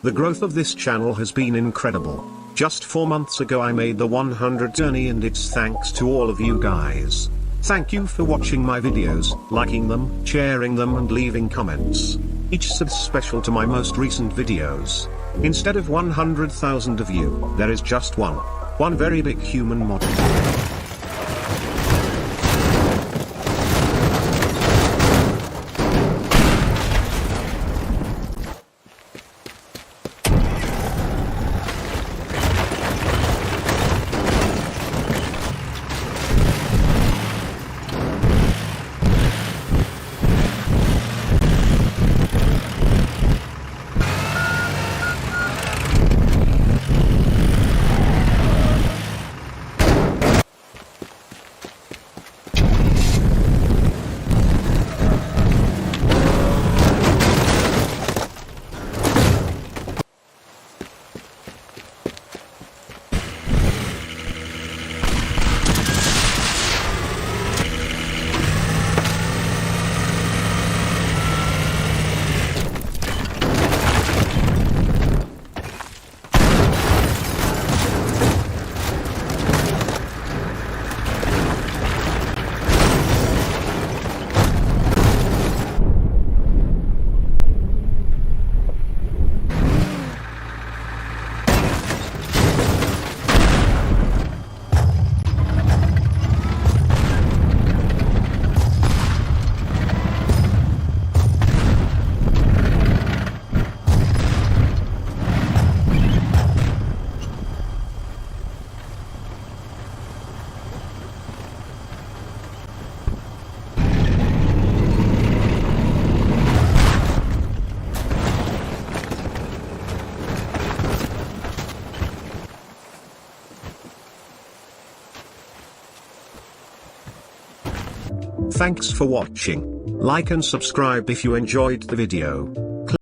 The growth of this channel has been incredible. Just 4 months ago I made the 100 journey, and it's thanks to all of you guys. Thank you for watching my videos, liking them, sharing them and leaving comments. Each sub's special to my most recent videos. Instead of 100,000 of you, there is just one very big human model. Thanks for watching. Like and subscribe if you enjoyed the video.